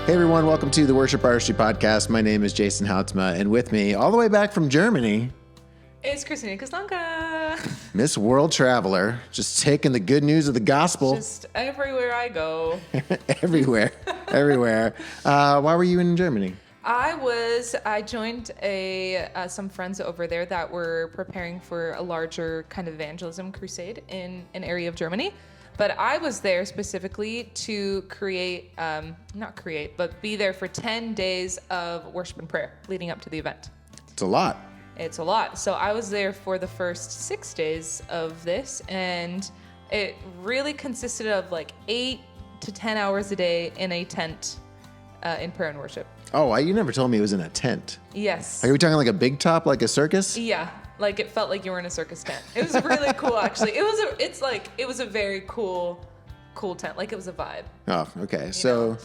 Hey everyone, welcome to the Worship Artistry Podcast. My name is Jason Houtsma, and with me, all the way back from Germany, it's Kristina. Miss World Traveler, just taking the good news of the gospel. Just everywhere I go. everywhere. Why were you in Germany? I joined some friends over there that were preparing for a larger kind of evangelism crusade in an area of Germany. But I was there specifically to be there for 10 days of worship and prayer leading up to the event. It's a lot. It's a lot. So I was there for the first 6 days of this, and it really consisted of like 8 to 10 hours a day in a tent in prayer and worship. Oh, you never told me it was in a tent. Yes. Are we talking like a big top, like a circus? Yeah. Like it felt like you were in a circus tent. It was really cool, actually. It was a very cool tent. Like it was a vibe. Oh, okay. So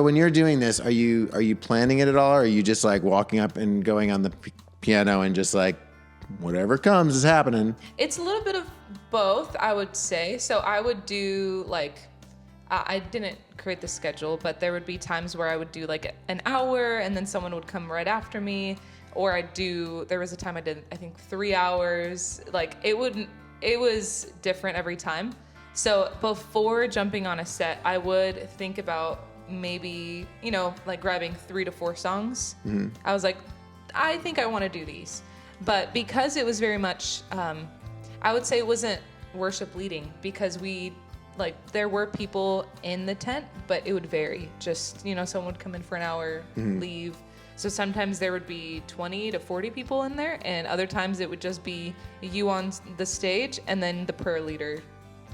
when you're doing this, are you planning it at all, or are you just like walking up and going on the piano and just like whatever comes is happening? It's a little bit of both, I would say. So I would do like I didn't create the schedule, but there would be times where I would do like an hour, and then someone would come right after me. Or there was a time I did, I think 3 hours. Like it was different every time. So before jumping on a set, I would think about maybe, like grabbing 3 to 4 songs. Mm-hmm. I was like, I think I want to do these. But because it was very much, I would say it wasn't worship leading, because there were people in the tent, but it would vary. Just, someone would come in for an hour, mm-hmm. leave. So sometimes there would be 20 to 40 people in there, and other times it would just be you on the stage and then the prayer leader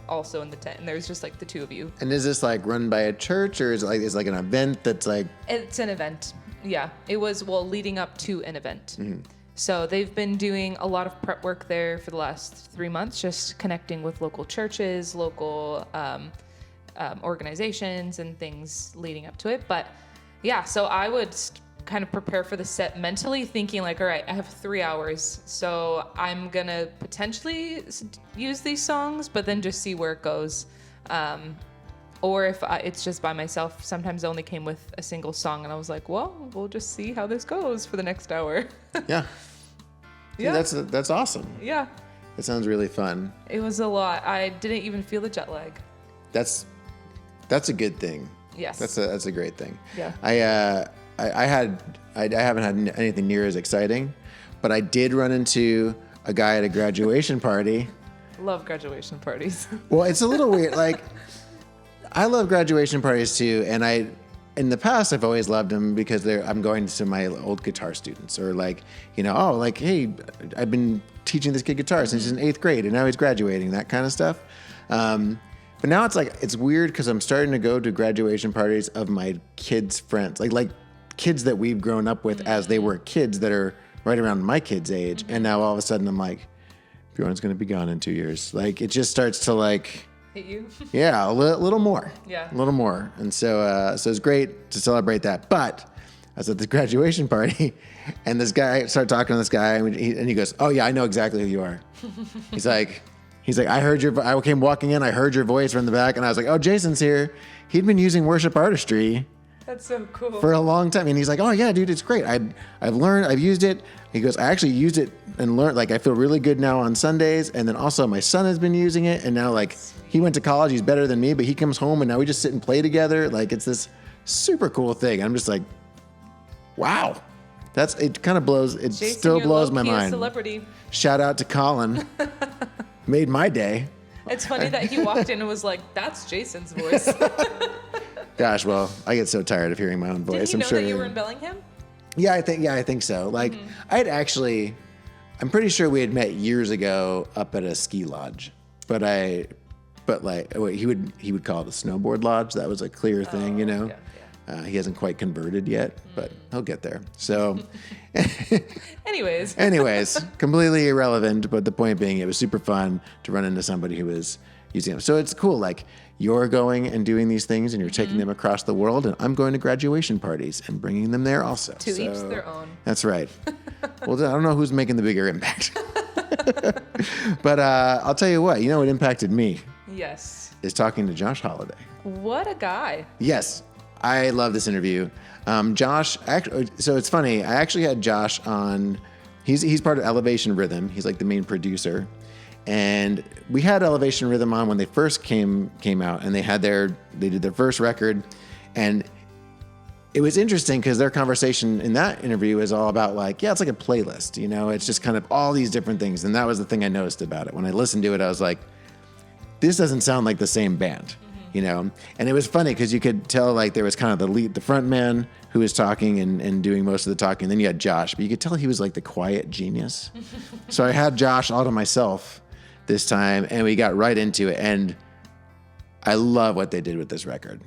also in the tent. And there's just like the two of you. And is this like run by a church, or is it like an event that's like... It's an event. Yeah. It was, leading up to an event. Mm-hmm. So they've been doing a lot of prep work there for the last 3 months, just connecting with local churches, local organizations and things leading up to it. But yeah, so I would kind of prepare for the set mentally, thinking like, all right, I have 3 hours, so I'm gonna potentially use these songs, but then just see where it goes. Or if it's just by myself, sometimes I only came with a single song, and I was like, well, we'll just see how this goes for the next hour. Yeah. Yeah. That's awesome. Yeah. It sounds really fun. It was a lot. I didn't even feel the jet lag. That's a good thing. Yes. That's a great thing. Yeah. I haven't had anything near as exciting, but I did run into a guy at a graduation party. Love graduation parties. Well, it's a little weird. Like, I love graduation parties too, and in the past I've always loved them because I'm going to my old guitar students, or like, hey, I've been teaching this kid guitar since he's in 8th grade, and now he's graduating, that kind of stuff. But now it's weird because I'm starting to go to graduation parties of my kids' friends, like kids that we've grown up with as they were kids that are right around my kids' age. And now all of a sudden I'm like, Bjorn's going to be gone in 2 years. Like it just starts to like hit you. Yeah, a little more. Yeah. A little more. And so it's great to celebrate that. But I was at the graduation party, and this guy started talking to this guy, and he goes, "Oh yeah, I know exactly who you are." He's like, I came walking in, I heard your voice from the back, and I was like, "Oh, Jason's here." He'd been using Worship Artistry. That's so cool. For a long time. And he's like, "Oh yeah, dude, it's great. I've used it." He goes, "I actually used it and learned, like I feel really good now on Sundays. And then also my son has been using it. And now like he went to college, he's better than me, but he comes home and now we just sit and play together. Like it's this super cool thing." I'm just like, wow. It kind of blows, it Jason, still blows my mind. Celebrity. Shout out to Colin. Made my day. It's funny that he walked in and was like, "That's Jason's voice." Gosh, well, I get so tired of hearing my own voice. Did he know that you were in Bellingham? Yeah, I think so. Like, mm-hmm. I'm pretty sure we had met years ago up at a ski lodge, but he would call it a snowboard lodge. That was a clear thing, Yeah. He hasn't quite converted yet, but he'll get there. So, anyways, completely irrelevant. But the point being, it was super fun to run into somebody who was using them. So it's cool. Like you're going and doing these things, and you're taking them across the world, and I'm going to graduation parties and bringing them there also. To each their own. That's right. Well, I don't know who's making the bigger impact. But I'll tell you what. You know what impacted me? Yes. Is talking to Josh Holliday. What a guy. Yes. I love this interview. Josh, actually, so it's funny. I actually had Josh on. He's part of Elevation Rhythm. He's like the main producer, and we had Elevation Rhythm on when they first came out, and they did their first record, and it was interesting because their conversation in that interview is all about like, yeah, it's like a playlist, you know, it's just kind of all these different things, and that was the thing I noticed about it. When I listened to it, I was like, this doesn't sound like the same band, you know? And it was funny because you could tell like there was kind of the front man who was talking and doing most of the talking. Then you had Josh, but you could tell he was like the quiet genius. So I had Josh all to myself this time, and we got right into it. And I love what they did with this record.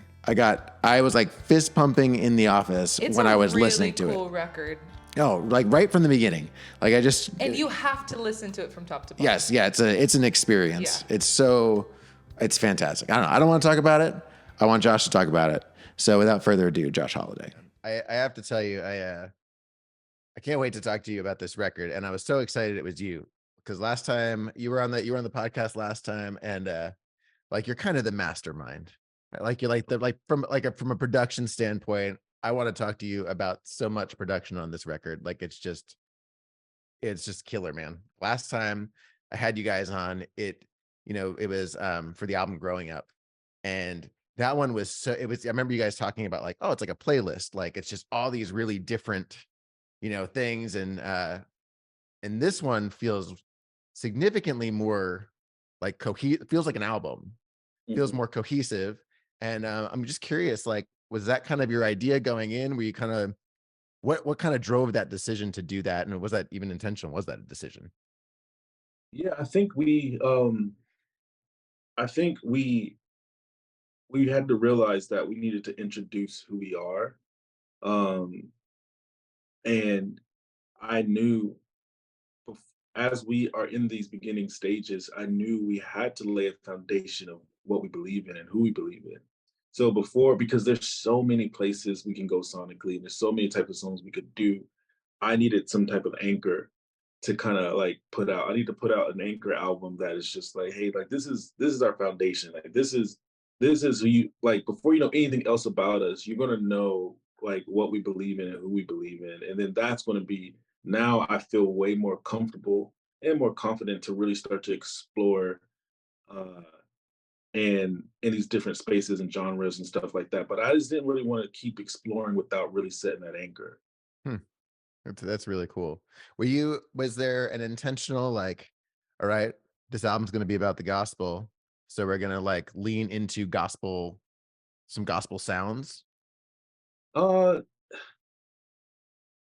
I was like fist pumping in the office when I was listening to it. It's a really cool record. Oh, like right from the beginning. Like And you have to listen to it from top to bottom. Yes, yeah, it's an experience. Yeah. It's fantastic. I don't want to talk about it. I want Josh to talk about it. So without further ado, Josh Holliday. I have to tell you, I can't wait to talk to you about this record, and I was so excited it was you, because last time you were on the podcast last time, and like you're kind of the mastermind. Like you're from a production standpoint, I want to talk to you about so much production on this record. Like it's just killer, man. Last time I had you guys on, it was for the album Growing Up, and that one was I remember you guys talking about like, oh, it's like a playlist, like it's just all these really different things, and this one feels significantly more like feels like an album, feels more cohesive. And I'm just curious, like, was that kind of your idea going in? Were you kind of what kind of drove that decision to do that? And was that even intentional? Was that a decision? Yeah, I think we had to realize that we needed to introduce who we are. Um, and I knew as we are in these beginning stages, I knew we had to lay a foundation of what we believe in and who we believe in. So because there's so many places we can go sonically, and there's so many types of songs we could do, I needed some type of anchor to kind of like put out. I need to put out an anchor album that is just like, hey, like this is our foundation. Like this is who you like before you know anything else about us, you're gonna know like what we believe in and who we believe in. And then that's gonna be now I feel way more comfortable and more confident to really start to explore uh and in these different spaces and genres and stuff like that. But I just didn't really want to keep exploring without really setting that anchor. Hmm. That's really cool. Was there an intentional like, all right, this album's going to be about the gospel, so we're going to like lean into some gospel sounds? Uh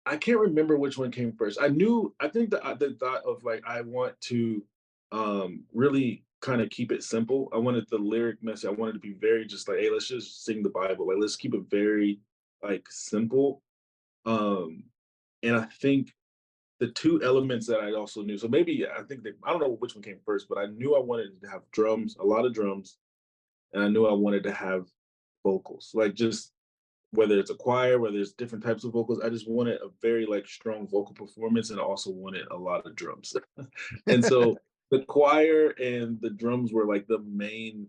I can't remember which one came first. I think the thought of like I want to really kind of keep it simple. I wanted the lyric message. I wanted to be very just like, hey, let's just sing the Bible. Like let's keep it very like simple. Um and I think the two elements that I also knew. So maybe I think that I don't know which one came first, but I knew I wanted to have drums, a lot of drums, and I knew I wanted to have vocals. Like just whether it's a choir, whether it's different types of vocals, I just wanted a very like strong vocal performance, and I also wanted a lot of drums. And so the choir and the drums were like the main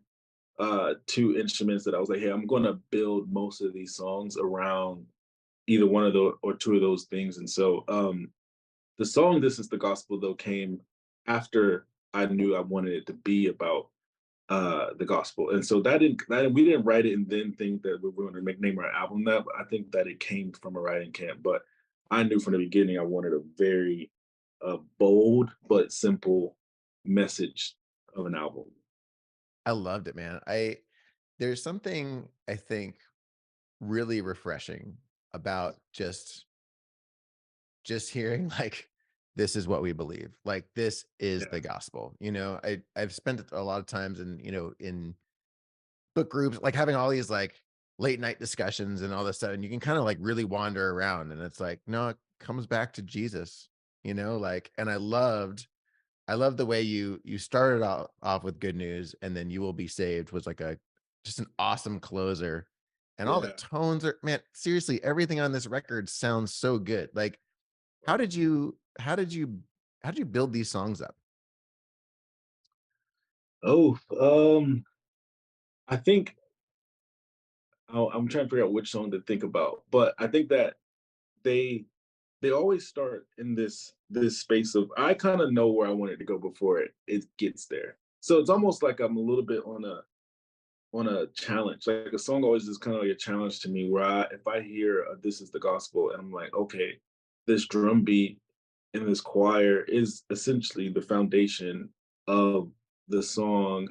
two instruments that I was like, hey, I'm gonna build most of these songs around either one of those or two of those things. And so the song "This Is the Gospel" though came after I knew I wanted it to be about the gospel. And so we didn't write it and then think that we were going to name our album that. But I think that it came from a writing camp. But I knew from the beginning I wanted a very bold but simple message of an album. I loved it, man. There's something I think really refreshing about just hearing like, this is what we believe, like this is Yeah. the gospel. I've spent a lot of times in book groups, like having all these like late night discussions and all this stuff, and you can kind of like really wander around, and it's like, no, it comes back to Jesus, like. And I loved the way you started off with good news, and then you will be saved was like a just an awesome closer. And all the Yeah. tones are, man, seriously, everything on this record sounds so good. Like, how did you how did you how did you build these songs up? Oh, I think I'm trying to figure out which song to think about, but I think that they they always start in this space of I kind of know where I want it to go before it gets there. So it's almost like I'm a little bit on a challenge. Like a song always is kind of like a challenge to me where if I hear this is the gospel and I'm like, okay, this drum beat and this choir is essentially the foundation of the song.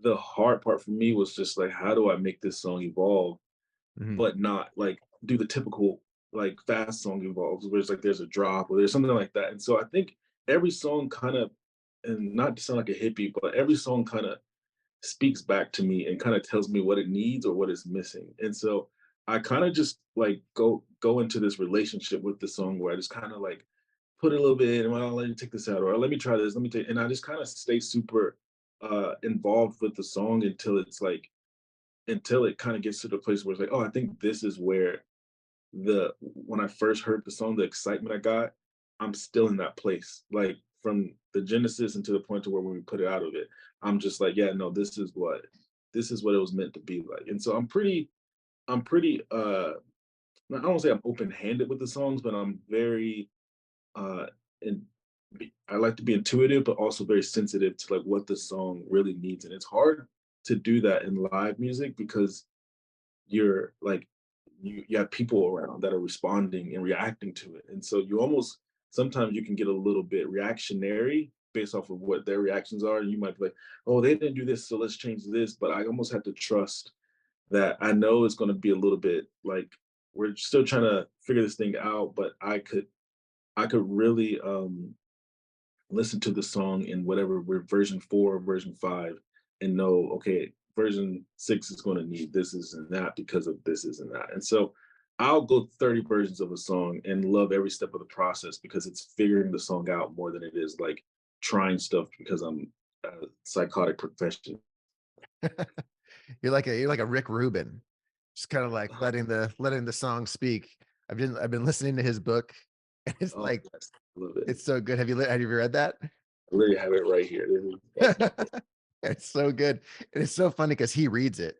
The hard part for me was just like, how do I make this song evolve, Mhm. but not like do the typical like fast song evolves where it's like there's a drop or there's something like that. And so I think every song kind of, and not to sound like a hippie, but every song kind of speaks back to me and kind of tells me what it needs or what it's missing. And so I kind of just like go into this relationship with the song where I just kind of like put a little bit in, well, let me take this out, or let me try this, let me take, and I just kind of stay super involved with the song until it's like until it kind of gets to the place where it's like, oh, I think this is where the when I first heard the song, the excitement I got, I'm still in that place. Like from the genesis and to the point to where when we put it out of it, I'm just like, yeah, no, this is what it was meant to be like. And so I'm pretty I don't want to say I'm open-handed with the songs, but I'm very uh and I like to be intuitive, but also very sensitive to like what the song really needs. And it's hard to do that in live music because you're like you have people around that are responding and reacting to it. And so you almost sometimes you can get a little bit reactionary based off of what their reactions are. And you might be like, oh, they didn't do this, so let's change this. But I almost have to trust that I know it's going to be a little bit like we're still trying to figure this thing out, but I could really listen to the song in whatever we're version 4 or version 5 and know, okay, version 6 is going to need this, is and that because of this, is and that. And so I'll go 30 versions of a song and love every step of the process because it's figuring the song out more than it is like trying stuff because I'm a psychotic profession. You're like a Rick Rubin, just kind of like letting the song speak. I've been listening to his book, and it's Oh, like yes, I love it. it's so good. Have you read that? I literally have it right here. That's my It's so good. And it's so funny because he reads it,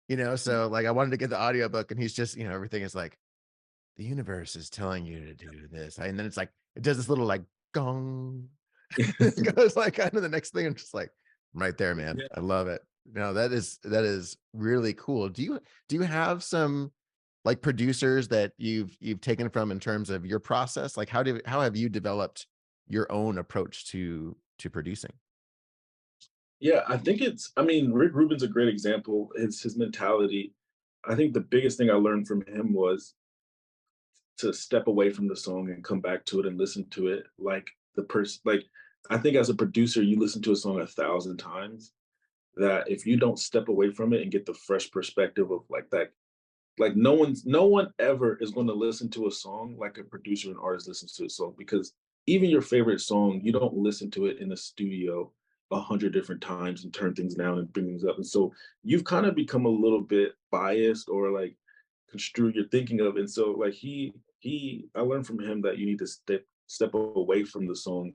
you know. So like I wanted to get the audiobook, and he's just, you know, everything is like the universe is telling you to do this. And then it's like it does this little like gong. It goes like kind of the next thing. I'm just like, I'm right there, man. yeah. I love it. No, that is really cool. Do you have some like producers that you've taken from in terms of your process? Like how have you developed your own approach to producing? Yeah, I think it's I mean, Rick Rubin's a great example. It's his mentality. I think the biggest thing I learned from him was to step away from the song and come back to it and listen to it like the person like I think as a producer, you listen to a song 1,000 times that if you don't step away from it and get the fresh perspective of like that, like no one ever is going to listen to a song like a producer and artist listens to a song because even your favorite song, you don't listen to it in the studio 100 different times and turn things down and bring things up. And so you've kind of become a little bit biased or like construe your thinking of. And so like he I learned from him that you need to step away from the song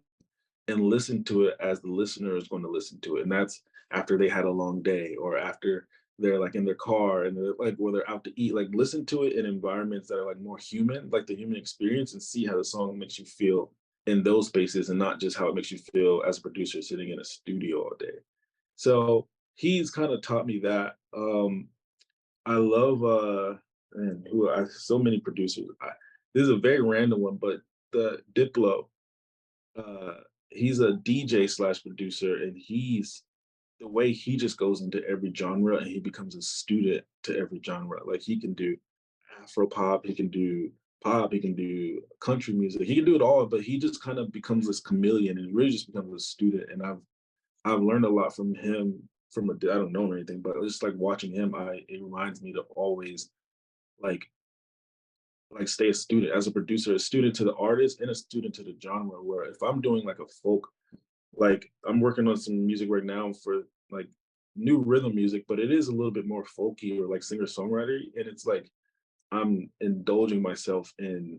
and listen to it as the listener is going to listen to it. And that's after they had a long day or after they're like in their car and they're like where they're out to eat. Like listen to it in environments that are like more human, like the human experience, and see how the song makes you feel in those spaces and not just how it makes you feel as a producer sitting in a studio all day. So he's kind of taught me that. I love and who I so many producers. This is a very random one, but the Diplo, uh, he's a DJ slash producer, and he's the way he just goes into every genre and he becomes a student to every genre. Like he can do Afro pop, he can do pop, he can do country music, he can do it all, but he just kind of becomes this chameleon and really just becomes a student. And I've learned a lot from him from a I don't know or anything, but just like watching him, it reminds me to always like stay a student as a producer, a student to the artist and a student to the genre. Where if I'm doing like a folk, like I'm working on some music right now for like new rhythm music, but it is a little bit more folky or like singer songwriter, and it's like I'm indulging myself in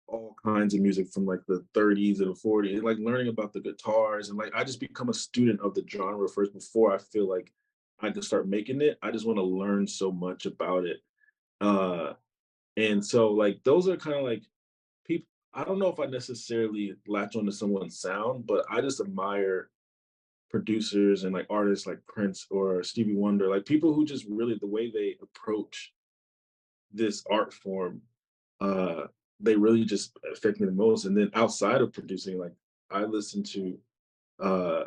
all kinds of music from like the 30s and the 40s, and like learning about the guitars and like I just become a student of the genre first before I feel like I can start making it. I just want to learn so much about it. Uh, and so like those are kind of like people. I don't know if I necessarily latch onto someone's sound, but I just admire producers and like artists like Prince or Stevie Wonder, like people who just really the way they approach this art form, uh, they really just affect me the most. And then outside of producing, like I listen to uh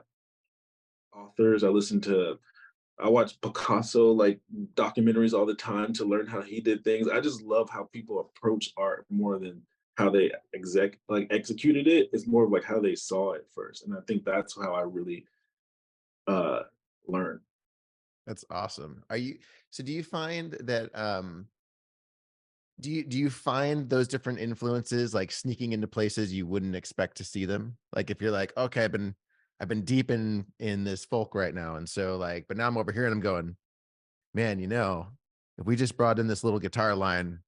authors, I watch Picasso like documentaries all the time to learn how he did things. I just love how people approach art more than how they executed it. It's more of like how they saw it first. And I think that's how I really uh learn. That's awesome. So do you find that do you find those different influences like sneaking into places you wouldn't expect to see them? Like if you're like, okay, I've been deep in this folk right now. And so like, but now I'm over here and I'm going, man, if we just brought in this little guitar line,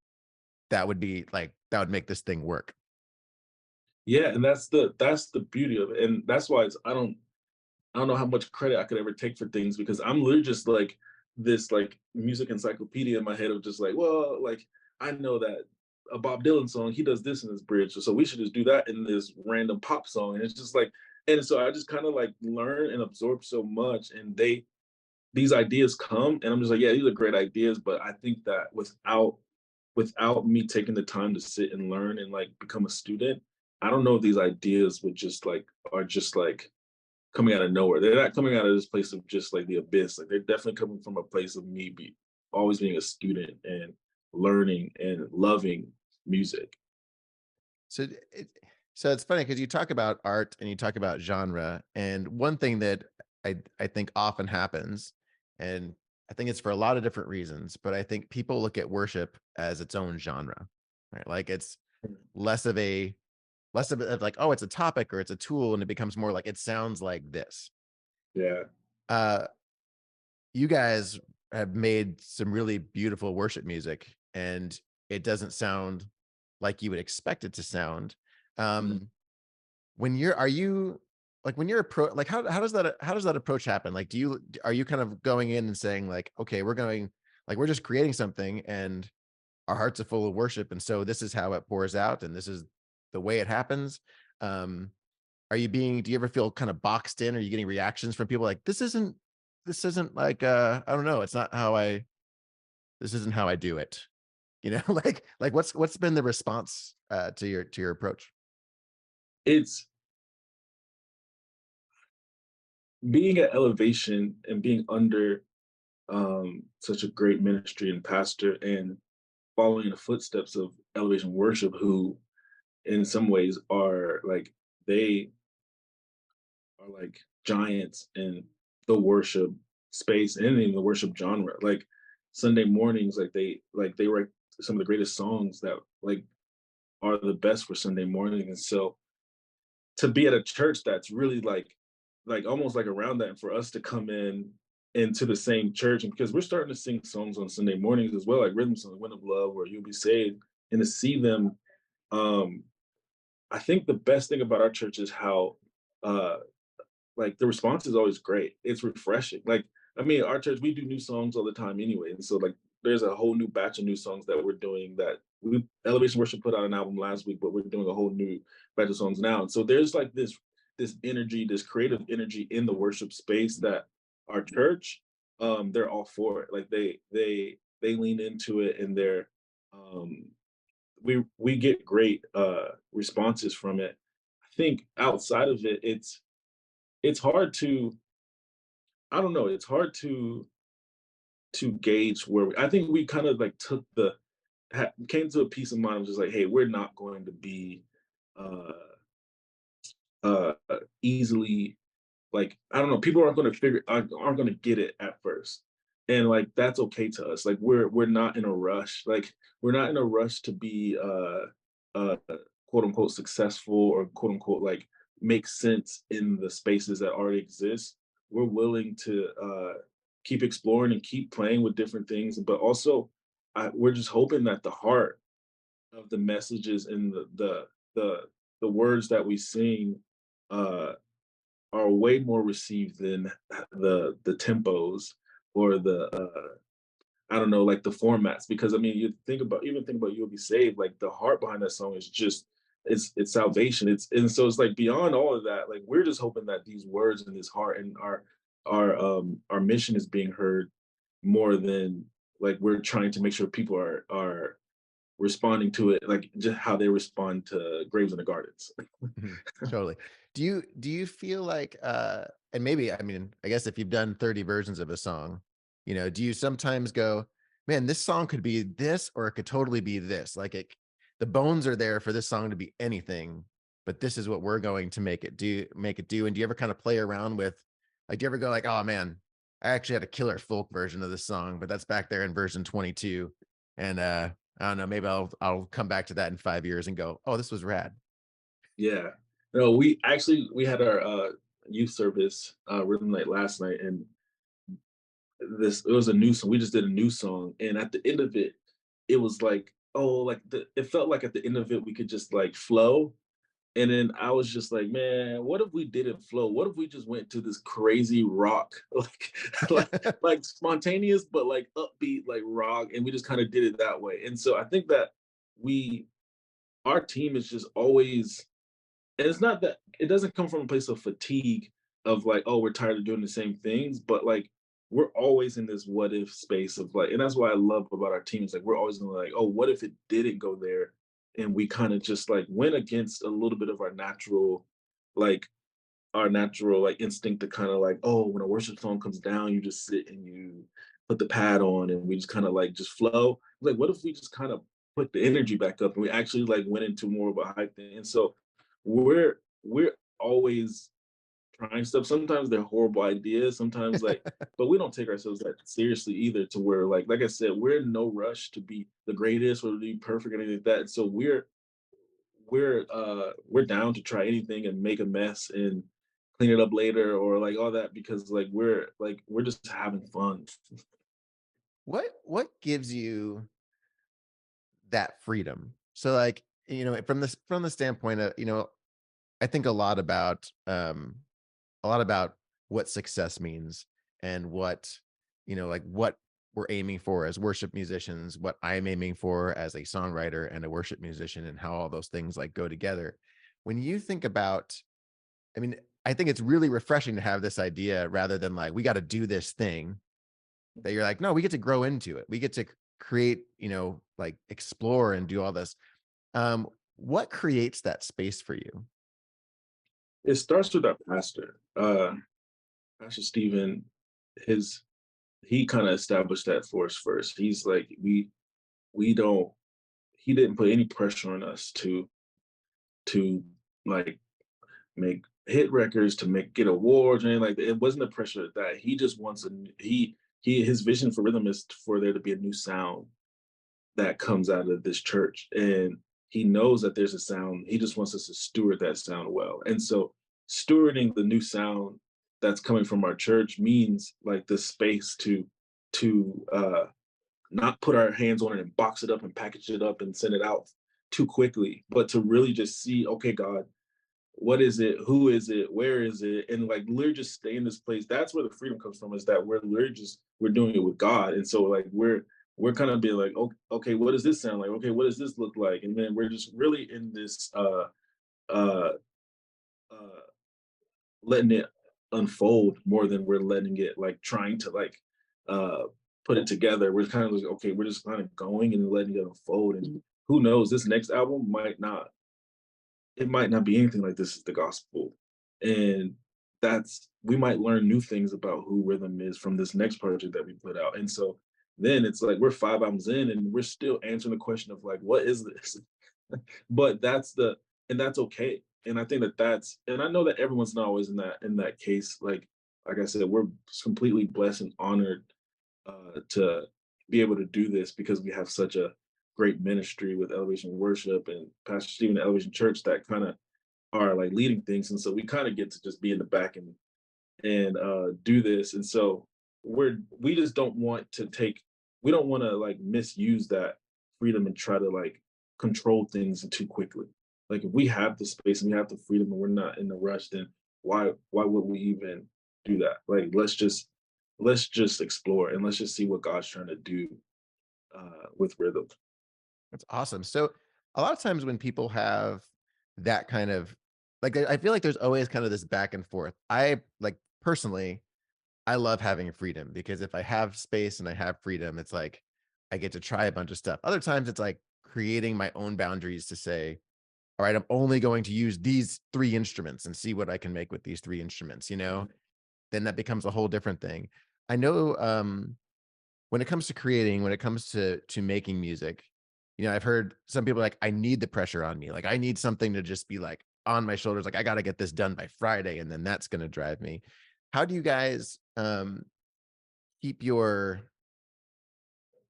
that would make this thing work. Yeah, and that's the beauty of it. And that's why I don't know how much credit I could ever take for things because I'm literally just like this like music encyclopedia in my head of just like, well, like I know that a Bob Dylan song, he does this in his bridge. So we should just do that in this random pop song. And it's just like, and so I just kind of like learn and absorb so much. And these ideas come and I'm just like, yeah, these are great ideas. But I think that without me taking the time to sit and learn and like become a student, I don't know if these ideas would just like are just like coming out of nowhere. They're not coming out of this place of just like the abyss. Like they're definitely coming from a place of me always being a student and learning and loving music. So so it's funny because you talk about art and you talk about genre, and one thing that I think often happens, and I think it's for a lot of different reasons, but I think people look at worship as its own genre, right? Like it's less of a like, oh, it's a topic or it's a tool, and it becomes more like it sounds like this. Yeah. Uh, you guys have made some really beautiful worship music, and it doesn't sound like you would expect it to sound. Mhm. Um, when you're are you like when you're like how does that approach happen? Like are you kind of going in and saying like, okay, we're just creating something and our hearts are full of worship, and so this is how it pours out and this is the way it happens. Um, do you ever feel kind of boxed in? Are you getting reactions from people like this isn't like I don't know, it's not how I this isn't how I do it. Like what's been the response to your approach? It's being at elevation and being under such a great ministry and pastor and following in the footsteps of elevation worship who in some ways are like they are like giants in the worship space and in the worship genre. Like Sunday mornings, like they write some of the greatest songs that like are the best for Sunday morning. And so to be at a church that's really like almost like around that and for us to come in into the same church and because we're starting to sing songs on Sunday mornings as well, like rhythm songs, Wind of Love or You'll Be Saved, and to see them um I think the best thing about our church is how uh like the response is always great. It's refreshing. Like, I mean, our church, we do new songs all the time anyway. And so like there's a whole new batch of new songs that we're doing that we Elevation Worship put out an album last week, but we're doing a whole new batch of songs now. And so there's like this energy, this creative energy in the worship space that our church, they're all for it. Like they lean into it and um we get great responses from it. I think outside of it, it's hard to I don't know, it's hard to gauge where I think we kind of like took came to a peace of mind of just like, hey, we're not going to be uh easily like I don't know, people aren't going to get it at first. And like that's okay to us. Like we're not in a rush. Like we're not in a rush to be quote unquote successful or quote unquote like make sense in the spaces that already exist. We're willing to keep exploring and keep playing with different things, but also we're just hoping that the heart of the messages and the the words that we sing uh are way more received than the tempos or the I don't know, like the formats, because I mean, you think about "You'll Be Saved," like the heart behind that song is just it's salvation. And so it's like beyond all of that, like we're just hoping that these words and this heart and our mission is being heard more than like we're trying to make sure people are responding to it like just how they respond to Graves in the Gardens. Mhm. Totally. Do you feel like and maybe I mean, I guess if you've done 30 versions of a song, do you sometimes go, man, this song could be this or it could totally be this. Like the bones are there for this song to be anything, but this is what we're going to make it do. And do you ever kind of play around with like do you ever go like, oh man, I actually had a killer folk version of this song, but that's back there in version 22. And I don't know, maybe I'll come back to that in 5 years and go, oh, this was rad. Yeah. No, we had our youth service rhythm night last night, and this it was a new song. We just did a new song, and at the end of it, it was like, oh, like it felt like at the end of it we could just like flow. And then I was just like, man, what if we didn't flow? What if we just went to this crazy rock, like spontaneous, but like upbeat, like rock, and we just kind of did it that way. And so I think that we, our team is just always, and it's not that it doesn't come from a place of fatigue of like, oh, we're tired of doing the same things, but like we're always in this what if space of like, and that's what I love about our team is like we're always gonna like, oh, what if it didn't go there? And we kind of just like went against a little bit of like our natural like instinct to kind of like, oh, when a worship song comes down, you just sit and you put the pad on and we just kind of like just flow. Like, what if we just kind of put the energy back up and we actually like went into more of a hype thing? And so we're always trying stuff. Sometimes they're horrible ideas, sometimes like, but we don't take ourselves that seriously either to where like I said, we're in no rush to be the greatest or to be perfect or anything like that. So we're down to try anything and make a mess and clean it up later or like all that because we're just having fun. What gives you that freedom? So like, from the standpoint of, I think a lot about what success means and like what we're aiming for as worship musicians, what I'm aiming for as a songwriter and a worship musician, and how all those things like go together. When you think about, I mean, I think it's really refreshing to have this idea rather than like, we got to do this thing that you're like, no, we get to grow into it. We get to create, like explore and do all this. Um, what creates that space for you? It starts with our pastor. Pastor Stephen, his he kind of established that for us first. He's like, we don't he didn't put any pressure on us to like make hit records, to make get awards or anything like that. It wasn't the pressure of that. He just wants he his vision for rhythm is for there to be a new sound that comes out of this church. And he knows that there's a sound. He just wants us to steward that sound well. And so stewarding the new sound that's coming from our church means like the space to not put our hands on it and box it up and package it up and send it out too quickly, but to really just see, okay, God, what is it? Who is it? Where is it? And like literally just stay in this place. That's where the freedom comes from, is that we're literally just we're doing it with God. And so like we're kind of being like, okay, what does this sound like? Okay, what does this look like? And then we're just really in this uh uh letting it unfold more than we're letting it like trying to like uh put it together. We're kind of like, okay, we're just kind of going and letting it unfold. And who knows, this next album might not be anything like This Is the Gospel. And that's we might learn new things about who rhythm is from this next project that we put out. And so then it's like we're 5 albums in and we're still answering the question of like, what is this? But that's okay. And I think that's, and I know that everyone's not always in that case. Like I said, we're completely blessed and honored to be able to do this because we have such a great ministry with Elevation Worship and Pastor Stephen at Elevation Church that kind of are like leading things. And so we kind of get to just be in the back and do this. And so we just don't want to take we don't want to like misuse that freedom and try to like control things too quickly. Like if we have the space and we have the freedom and we're not in a rush, then why would we even do that? Like let's just let's just explore and let's just see what God's trying to do with rhythm. That's awesome. So a lot of times when people have that kind of like, I feel like there's always kind of this back and forth. I like personally, I love having freedom because if I have space and I have freedom, it's like I get to try a bunch of stuff. Other times it's like creating my own boundaries to say, all right, I'm only going to use these 3 instruments and see what I can make with these 3 instruments, then that becomes a whole different thing. I know when it comes to creating, when it comes to making music, I've heard some people like, I need the pressure on me. Like I need something to just be like on my shoulders. Like I got to get this done by Friday. And then that's going to drive me. How do you guys keep your,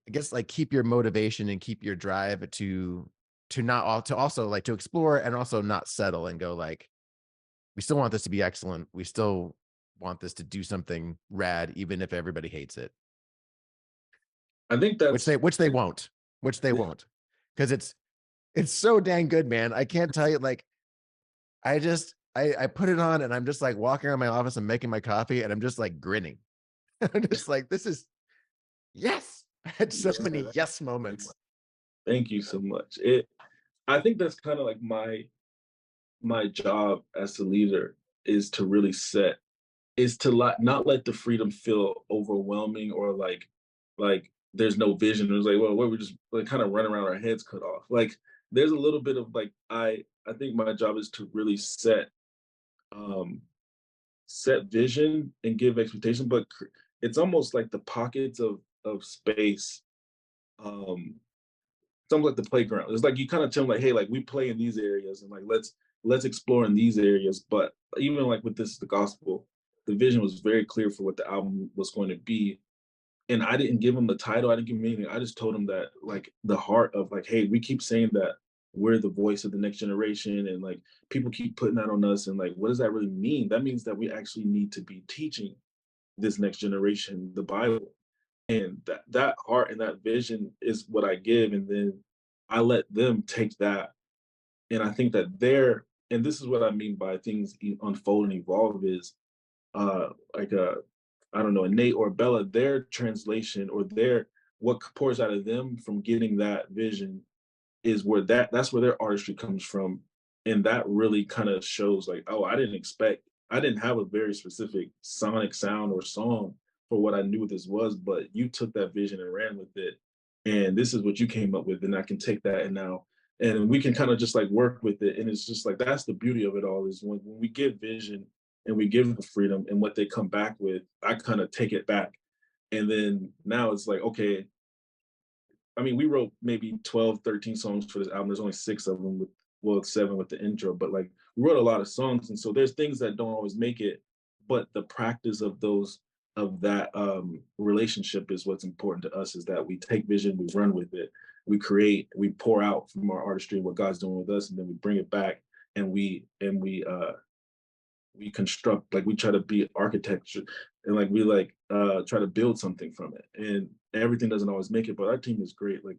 I guess like keep your motivation and keep your drive to not all to also like to explore and also not settle and go like, we still want this to be excellent. We still want this to do something rad, even if everybody hates it. I think Which that's they won't, because it's so dang good, man. I can't tell you, like, I put it on and I'm just like walking around my office and making my coffee and I'm just like grinning. I'm just like, this is yes. I had so many yes moments. thank you so much. I think that's kind of like my job as the leader is to really is to not let the freedom feel overwhelming or like there's no vision. It's like, well, we're just like kind of running around our heads cut off. Like there's a little bit of like I think my job is to really um set vision and give expectation, but it's almost like the pockets of space. It's almost like the playground. It's like you kind of tell them like, hey, like we play in these areas and like let's explore in these areas. But even like with this the gospel, the vision was very clear for what the album was going to be. And I didn't give them the title, I didn't give them anything. I just told them that like the heart of like, hey, we keep saying that we're the voice of the next generation and like people keep putting that on us and like what does that really mean? That means that we actually need to be teaching this next generation the Bible. And that heart and that vision is what I give. And then I let them take that. And I think that and this is what I mean by things unfold and evolve is like I don't know, Nate or Bella, their translation or their what pours out of them from getting that vision is where that's where their artistry comes from. And that really kind of shows like, oh, I didn't have a very specific sonic sound or song for what I knew this was, but you took that vision and ran with it. And this is what you came up with. And I can take that and we can kind of just like work with it. And it's just like that's the beauty of it all is when we give vision and we give them freedom and what they come back with, I kind of take it back. And then now it's like, okay, I mean, we wrote maybe 12, 13 songs for this album. There's only 6 of them with, well, 7 with the intro, but like we wrote a lot of songs. And so there's things that don't always make it, but the practice of that relationship is what's important to us is that we take vision, we run with it, we create, we pour out from our artistry what God's doing with us, and then we bring it back and we construct, like we try to be architecture and like we like try to build something from it. And everything doesn't always make it, but our team is great. Like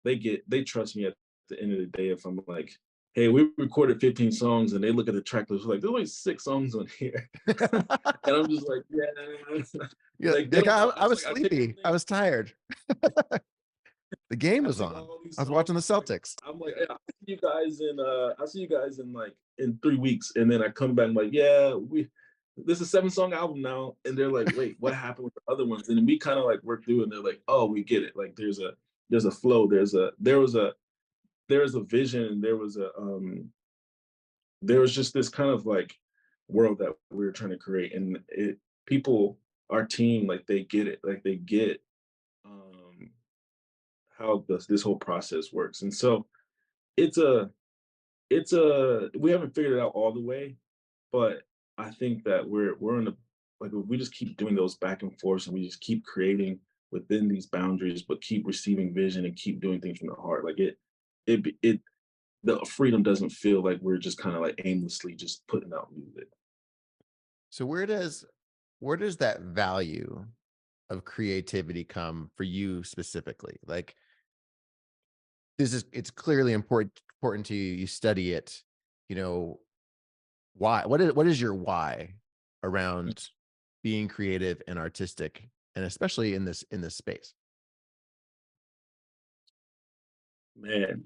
they trust me at the end of the day if I'm like, hey, we recorded 15 songs and they look at the track list like there's only 6 songs on here. And I'm just like, yeah. Yeah, Like, I was like, sleepy. I was tired. The game was on. I was watching the Celtics. I'm like, yeah, I'll see you guys in like in 3 weeks. And then I come back, I'm like, yeah, this is a 7-song album now. And they're like, wait, what happened with the other ones? And we kind of like work through and they're like, oh, we get it. Like there's a flow, there was a vision, and there was just this kind of like world that we were trying to create. And our team, like they get it, like they get um how this whole process works. And so it's a we haven't figured it out all the way, but I think that we're in a like if we just keep doing those back and forths and we just keep creating within these boundaries, but keep receiving vision and keep doing things from the heart. Like it the freedom doesn't feel like we're just kind of like aimlessly just putting out music. So where does that value of creativity come for you specifically? Like it's clearly important to you. You study it, you know, why? What is your why around being creative and artistic, and especially in this space? Man,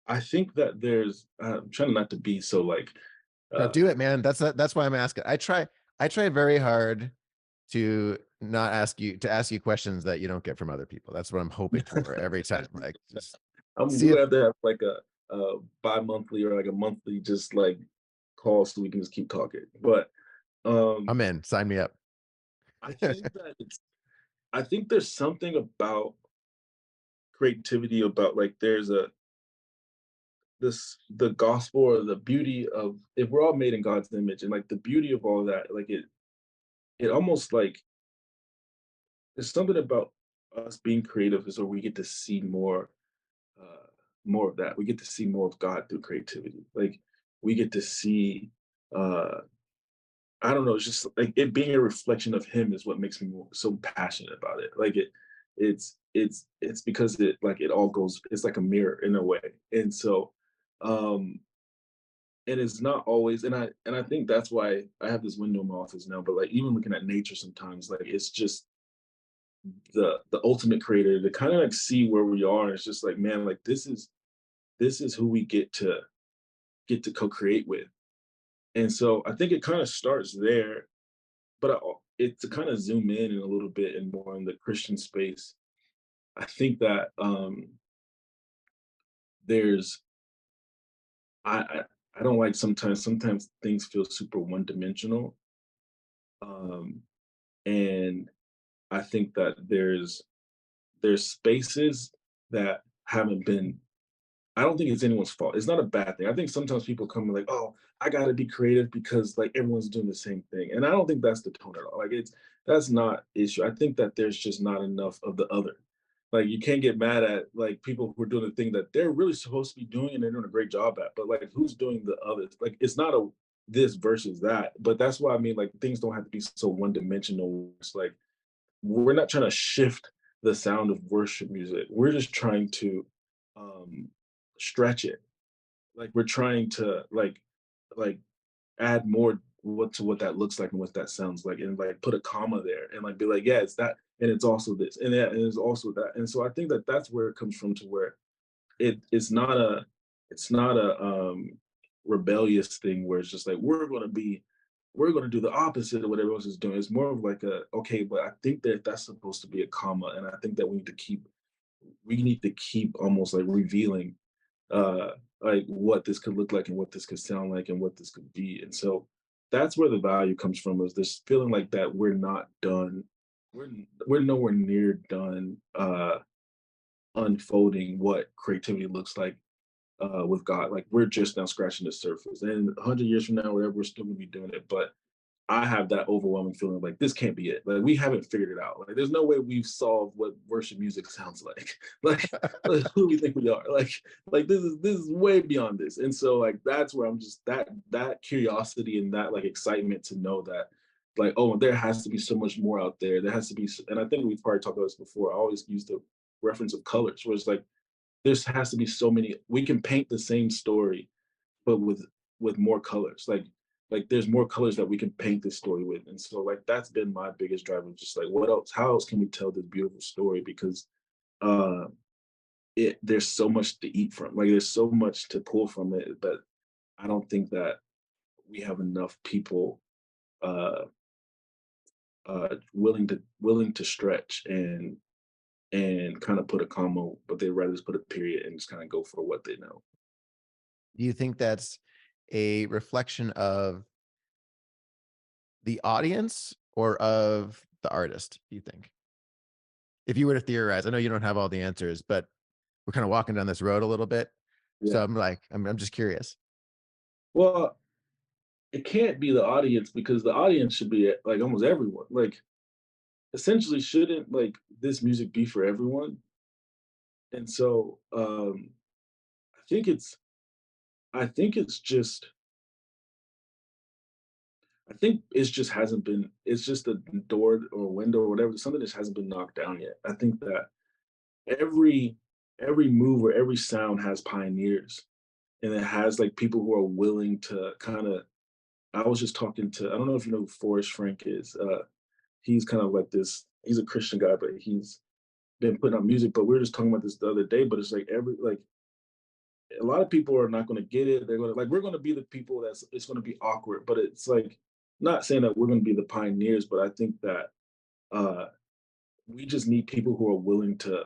I think that there's I'm trying not to be so like No, uh do it, man. That's why I'm asking. I try very hard to not ask you questions that you don't get from other people. That's what I'm hoping for every time. Like, just I'm see gonna if have to have like a bi-monthly or like a monthly just like call so we can just keep talking. But um I'm in. Sign me up. I think that I think there's something about creativity about like there's a this the gospel or the beauty of if we're all made in God's image and like the beauty of all that, like it almost like there's something about us being creative is where we get to see uh more of that. We get to see more of God through creativity. Like we get to see uh I don't know, it's just like it being a reflection of him is what makes me so passionate about it. Like it's because it like it all goes it's like a mirror in a way. And so um and it's not always and I think that's why I have this window in my office now, but like even looking at nature sometimes, like it's just the ultimate creator to kind of like see where we are. And it's just like, man, like this is who we get to co-create with. And so I think it kind of starts there, but it to kind of zoom in a little bit and more in the Christian space. I think that there's I I don't like sometimes things feel super one dimensional. Um and I think that there's spaces that haven't been I don't think it's anyone's fault. It's not a bad thing. I think sometimes people come and like, "Oh, I gotta be creative because like everyone's doing the same thing," and I don't think that's the tone at all. Like it's that's not issue. I think that there's just not enough of the other. Like you can't get mad at like people who are doing the thing that they're really supposed to be doing and they're doing a great job at. But like who's doing the others? Like it's not a this versus that. But that's why I mean like things don't have to be so one dimensional. It's like we're not trying to shift the sound of worship music. We're just trying to um stretch it. Like we're trying to like add more what to what that looks like and what that sounds like and like put a comma there and like be like yeah it's that and it's also this and that and it's also that and so I think that that's where it comes from to where it's not a rebellious thing where it's just like we're going to do the opposite of what everyone else is doing. It's more of like a okay, but I think that that's supposed to be a comma, and I think that we need to keep almost like revealing uh like what this could look like and what this could sound like and what this could be. And so that's where the value comes from is this feeling like that we're not done. We're nowhere near done unfolding what creativity looks like with God. Like we're just now scratching the surface. And 100 years from now, whatever, we're still gonna be doing it. But I have that overwhelming feeling like this can't be it. Like we haven't figured it out. Like there's no way we've solved what worship music sounds like. Like who do we think we are? Like this is way beyond this. And so like that's where I'm just that curiosity and that like excitement to know that like oh there has to be so much more out there. There has to be and I think we've probably talked about this before. I always use the reference of colors where it's like there has to be so many we can paint the same story but with more colors like there's more colors that we can paint this story with and so like that's been my biggest driver just like what else how else can we tell this beautiful story because uh it there's so much to eat from like there's so much to pull from it but I don't think that we have enough people uh willing to stretch and kind of put a comma but they rather just put a period and just kind of go for what they know. Do you think that's a reflection of the audience or of the artist, do you think? If you were to theorize, I know you don't have all the answers, but we're kind of walking down this road a little bit. Yeah. So I'm like, I'm just curious. Well, it can't be the audience because the audience should be like almost everyone. Like essentially shouldn't like this music be for everyone? And so I think it's I think it's just I think it's just hasn't been it's just a door or window or whatever, something that hasn't been knocked down yet. I think that every every move or every sound has pioneers and it has like people who are willing to kind of I was just talking to, I don't know if you know who Forrest Frank is. He's kind of like this, he's a Christian guy, but he's been putting out music. But we were just talking about this the other day, but it's like a lot of people are not going to get it. They're going to like, we're going to be the people that's, it's going to be awkward, but it's like, not saying that we're going to be the pioneers, but I think that uh we just need people who are willing to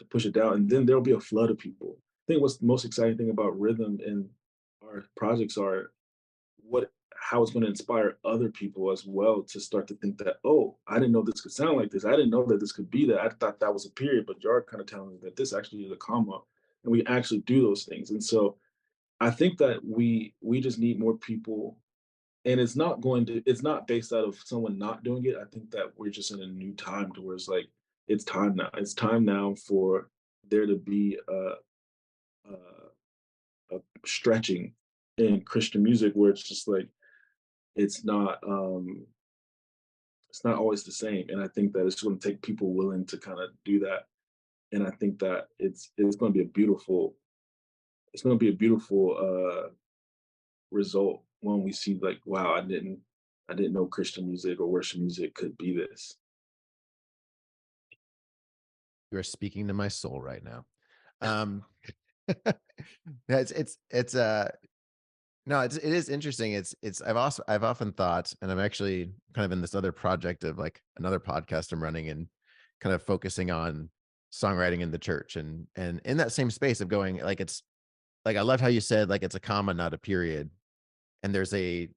push it down, and then there'll be a flood of people. I think what's the most exciting thing about rhythm and our projects are what how it's going to inspire other people as well to start to think that, oh, I didn't know this could sound like this. I didn't know that this could be that. I thought that was a period, but you're kind of telling me that this actually is a comma, and we actually do those things. And so I think that we just need more people, and it's not based out of someone not doing it. I think that we're just in a new time to where it's like it's time now. It's time now for there to be a stretching in Christian music where it's just like it's not um it's not always the same. And I think that it's going to take people willing to kind of do that. And I think that it's going to be a beautiful it's going to be a beautiful result when we see like, wow, I didn't know Christian music or worship music could be this. You are speaking to my soul right now. Um, it's no, it is interesting. I've often thought, and I'm actually kind of in this other project of like another podcast I'm running and kind of focusing on songwriting in the church and in that same space of going like it's like I love how you said like it's a comma, not a period. And there's a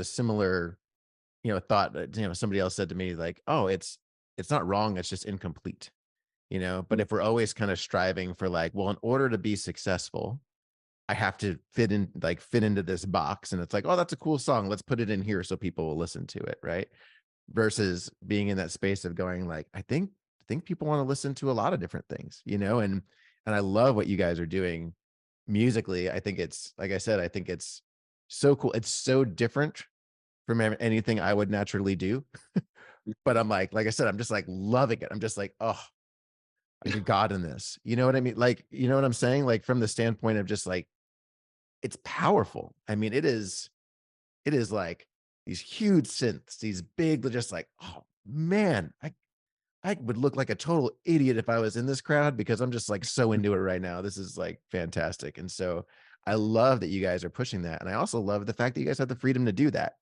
similar, thought that, somebody else said to me like, oh, it's not wrong, it's just incomplete, but if we're always kind of striving for like, well, in order to be successful, I have to fit into this box. And it's like, oh, that's a cool song. Let's put it in here so people will listen to it. Right. Versus being in that space of going like, I think people want to listen to a lot of different things, and I love what you guys are doing musically. I think it's, like I said, I think it's so cool. It's so different from anything I would naturally do. But I'm like I said, I'm just like loving it. I'm just like, oh, I see God in this. You know what I mean? Like, you know what I'm saying? Like from the standpoint of just like, it's powerful. I mean, it is like these huge synths, these big, just like, oh man, I would look like a total idiot if I was in this crowd because I'm just like so into it right now. This is like fantastic. And so I love that you guys are pushing that. And I also love the fact that you guys have the freedom to do that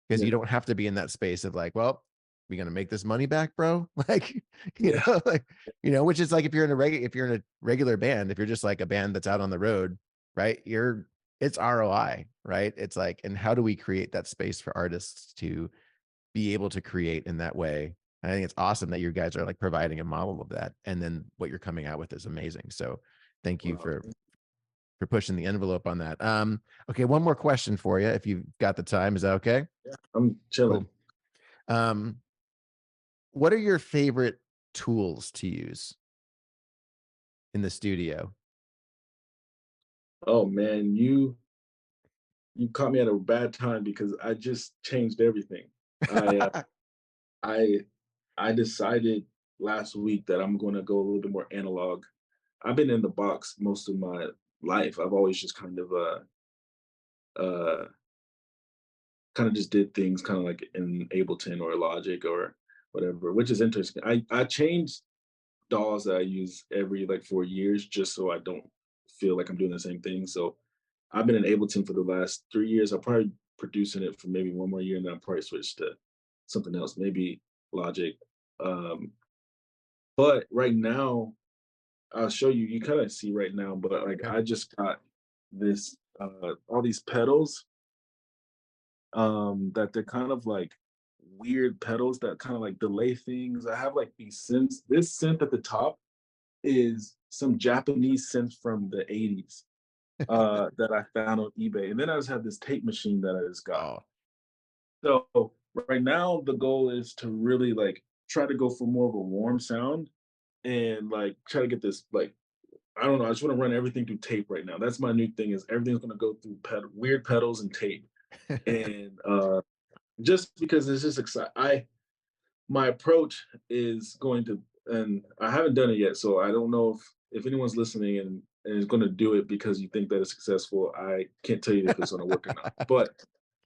because Yeah. you don't have to be in that space of like, well, we gonna make this money back, bro? Like, Yeah. like, which is like if you're in a regular band, if you're just like a band that's out on the road, right? It's ROI, right? It's like, and how do we create that space for artists to be able to create in that way? I think it's awesome that you guys are like providing a model of that. And then what you're coming out with is amazing. So thank you Wow. for pushing the envelope on that. Okay, one more question for you if you've got the time. Is that okay? Yeah. I'm chilling. Cool. What are your favorite tools to use in the studio? Oh man, you caught me at a bad time because I just changed everything. I I I decided last week that I'm going to go a little bit more analog. I've been in the box most of my life. I've always just uh kind of just did things kind of like in Ableton or Logic or whatever, which is interesting. I changed DAWs that I use every like 4 years just so I don't feel like I'm doing the same thing. So I've been in Ableton for the last 3 years. I'll probably producing it for maybe one more year, and then I'll probably switch to something else, maybe Logic. Um, but right now, I'll show you. You kind of see right now, but like Okay. I just got this all these pedals that they're kind of like weird pedals that kind of like delay things. I have like these synths. This synth at the top is some Japanese synth from the 80s that I found on eBay. And then I just have this tape machine that I just got. Oh, So right now the goal is to really like try to go for more of a warm sound and like try to get this like I don't know. I just want to run everything through tape right now. That's my new thing is everything's gonna go through weird pedals and tape. And just because it's just exciting. My approach is going to, and I haven't done it yet, so I don't know if anyone's listening and is going to do it because you think that it's successful. I can't tell you if it's going to work or not. But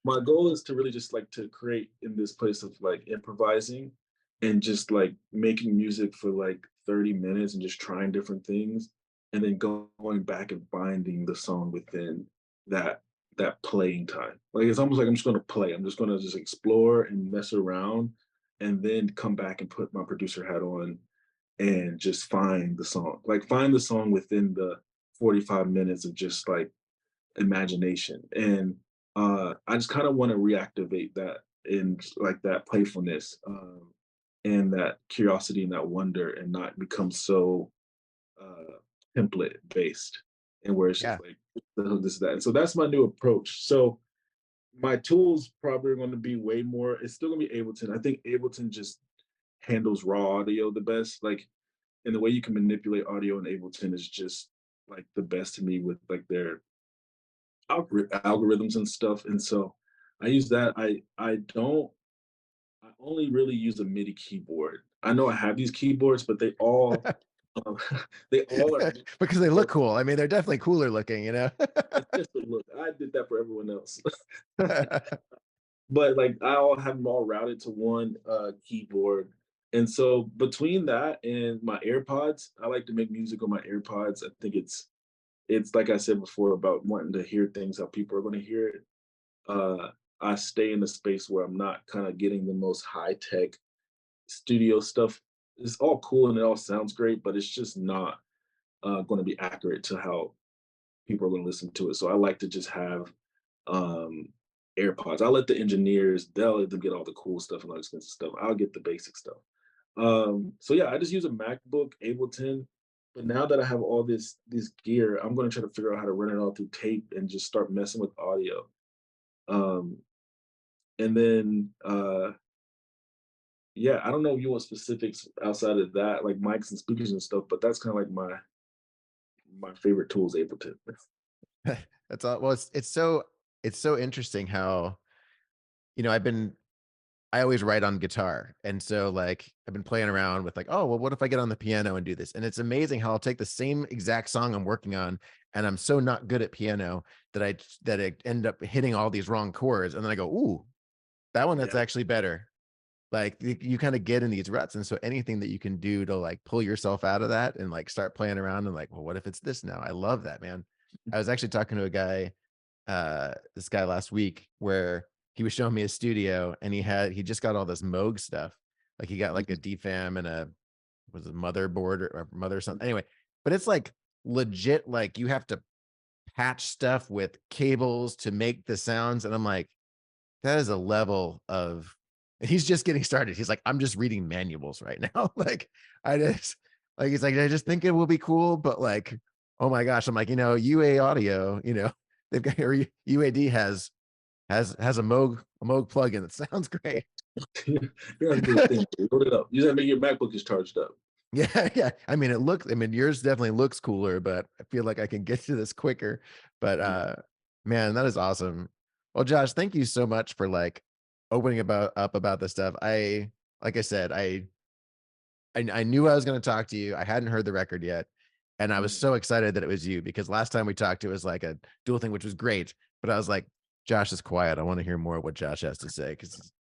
my goal is to really just like to create in this place of like improvising and just like making music for like 30 minutes and just trying different things and then going back and finding the song within that playing time. Like it's almost like I'm just going to play. I'm just going to just explore and mess around and then come back and put my producer hat on and just find the song. Like find the song within the 45 minutes of just like imagination. And I just kind of want to reactivate that in like that playfulness and that curiosity and that wonder and not become so template based and where it's Yeah. just like this that. And so that's my new approach. So my tools probably are going to be way more. It's still going to be Ableton. I think Ableton just handles raw audio the best. Like, and the way you can manipulate audio in Ableton is just like the best to me with like their algorithms and stuff. And so I use that. I only really use a MIDI keyboard. I know I have these keyboards, but they all um, they all are Because they look cool. I mean, they're definitely cooler looking, you know? it's just a look. I did that for everyone else. But like I all have them all routed to one keyboard. And so between that and my AirPods, I like to make music on my AirPods. I think it's like I said before about wanting to hear things how people are going to hear it. Uh, I stay in a space where I'm not kind of getting the most high tech studio stuff. It's all cool and it all sounds great, but it's just not going to be accurate to how people are going to listen to it. So I like to just have um, AirPods. I let the engineers, they'll let them get all the cool stuff and all the expensive stuff. I'll get the basic stuff. So yeah, I just use a MacBook, Ableton. But now that I have all this gear, I'm going to try to figure out how to run it all through tape and just start messing with audio. Um, and then yeah, I don't know if you want specifics outside of that, like mics and speakers and stuff, but that's kind of like my favorite tools, Ableton. That's all. Well, it's so interesting how, you know, I always write on guitar. And so like I've been playing around with like, oh, well, what if I get on the piano and do this? And it's amazing how I'll take the same exact song I'm working on and I'm so not good at piano that I end up hitting all these wrong chords. And then I go, ooh, that one that's Yeah. actually better. Like you kind of get in these ruts. And so anything that you can do to like pull yourself out of that and like start playing around and like, well, what if it's this now? I love that, man. I was actually talking to a guy, this guy last week where he was showing me a studio and he just got all this Moog stuff. Like he got like a DFAM and was it motherboard or mother something. Anyway, but it's like legit, like you have to patch stuff with cables to make the sounds. And I'm like, that is a level of, and he's just getting started. He's like, I'm just reading manuals right now. Like he's like, I just think it will be cool, but like, oh my gosh. I'm like, you know, UA audio, you know, they've got, or UAD has a Moog plugin that sounds great. You gotta do a thing. Load it up. You gotta make your MacBook is charged up. Yeah. I mean, yours definitely looks cooler, but I feel like I can get to this quicker. But man, that is awesome. Well, Josh, thank you so much for like opening up about this stuff. Like I said, I knew I was going to talk to you. I hadn't heard the record yet. And I was so excited that it was you because last time we talked, it was like a dual thing, which was great. But I was like, Josh is quiet. I want to hear more of what Josh has to say because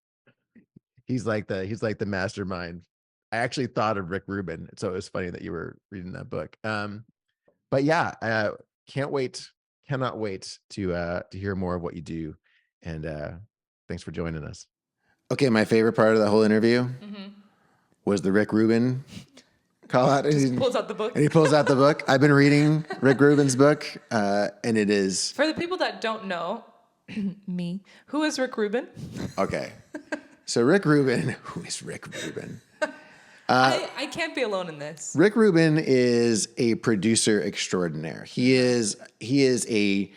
he's like the mastermind. I actually thought of Rick Rubin, so it was funny that you were reading that book. But yeah, cannot wait to hear more of what you do. And thanks for joining us. Okay, my favorite part of the whole interview was the Rick Rubin call out. Just pulls out the book. And he pulls out the book. I've been reading Rick Rubin's book, and it is... For the people that don't know, me, who is Rick Rubin? Okay. So Rick Rubin, who is Rick Rubin? I can't be alone in this. Rick Rubin is a producer extraordinaire. He is a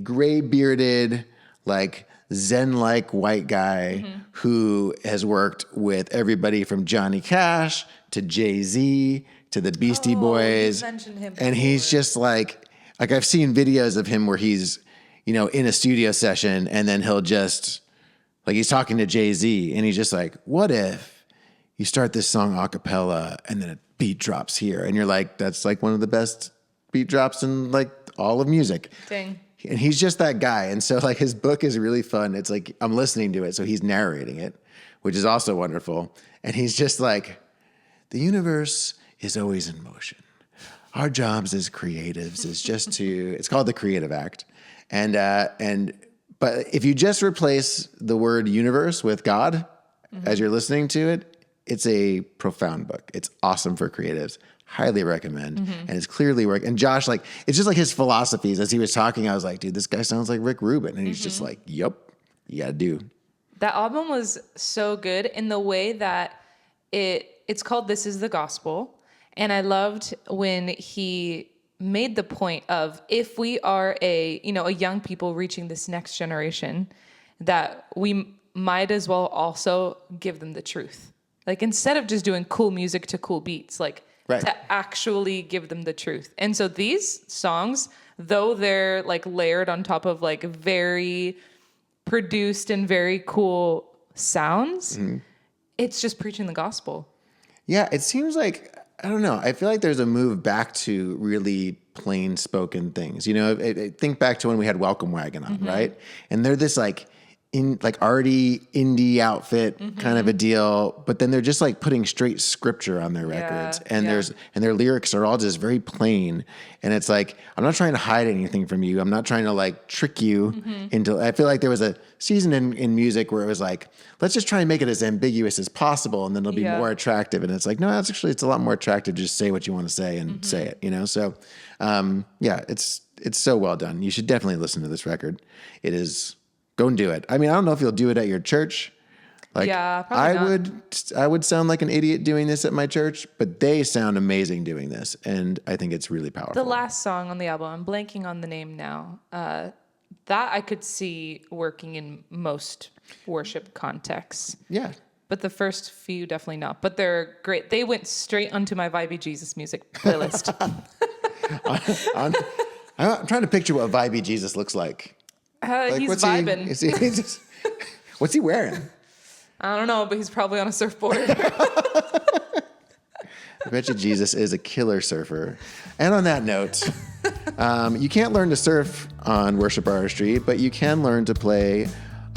gray bearded, like Zen-like white guy who has worked with everybody from Johnny Cash to Jay-Z to the Beastie Boys. You mentioned him And he's before. just like I've seen videos of him where he's, you know, in a studio session and then he'll just like he's talking to Jay-Z and he's just like, what if you start this song a cappella and then a beat drops here? And you're like, that's like one of the best beat drops in like all of music. Dang. and he's just that guy. And so like his book is really fun. It's like I'm listening to it, so he's narrating it, which is also wonderful. And he's just like, the universe is always in motion. Our jobs as creatives is just to, it's called the Creative Act. But if you just replace the word universe with God as you're listening to it, it's a profound book. It's awesome for creatives. Highly recommend. And it's clearly work. And Josh, like, it's just like his philosophies. As he was talking, I was like, dude, this guy sounds like Rick Rubin. And he's just like, yep, you gotta do. That album was so good in the way that it's called This Is the Gospel. And I loved when he made the point of, if we are a young people reaching this next generation, that we might as well also give them the truth. Like, instead of just doing cool music to cool beats, like, right, to actually give them the truth. And so these songs, though they're like layered on top of like very produced and very cool sounds, it's just preaching the gospel. Yeah, it seems like, I don't know, I feel like there's a move back to really plain spoken things. You know, think back to when we had Welcome Wagon on, right? And they're this like arty indie outfit kind of a deal, but then they're just like putting straight scripture on their records, and their lyrics are all just very plain. And it's like, I'm not trying to hide anything from you. I'm not trying to like trick you into. I feel like there was a season in music where it was like, let's just try and make it as ambiguous as possible, and then it'll be more attractive. And it's like, no, it's a lot more attractive to just say what you want to say and say it. You know, so it's so well done. You should definitely listen to this record. It is. Go and do it. I mean, I don't know if you'll do it at your church. Like, yeah, probably not. I would sound like an idiot doing this at my church, but they sound amazing doing this, and I think it's really powerful. The last song on the album, I'm blanking on the name now. That I could see working in most worship contexts. Yeah. But the first few, definitely not. But they're great. They went straight onto my Vibey Jesus music playlist. I'm trying to picture what Vibey Jesus looks like. He's vibing. What's he wearing? I don't know, but he's probably on a surfboard. I bet you Jesus is a killer surfer. And on that note, you can't learn to surf on Worship Artistry, but you can learn to play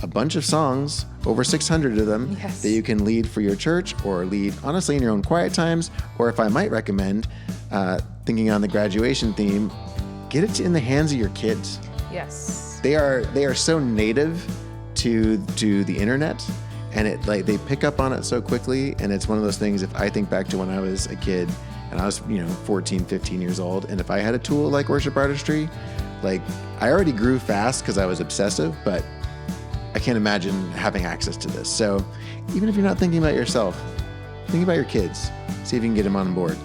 a bunch of songs, over 600 of them, that you can lead for your church or lead, honestly, in your own quiet times. Or if I might recommend, thinking on the graduation theme, get it in the hands of your kids. Yes. They are so native to the internet, and they pick up on it so quickly. And it's one of those things, if I think back to when I was a kid and I was 14, 15 years old, and if I had a tool like Worship Artistry, like, I already grew fast because I was obsessive, but I can't imagine having access to this. So even if you're not thinking about yourself, think about your kids. See if you can get them on board.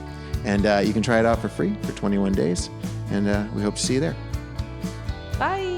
And you can try it out for free for 21 days. And we hope to see you there. Bye.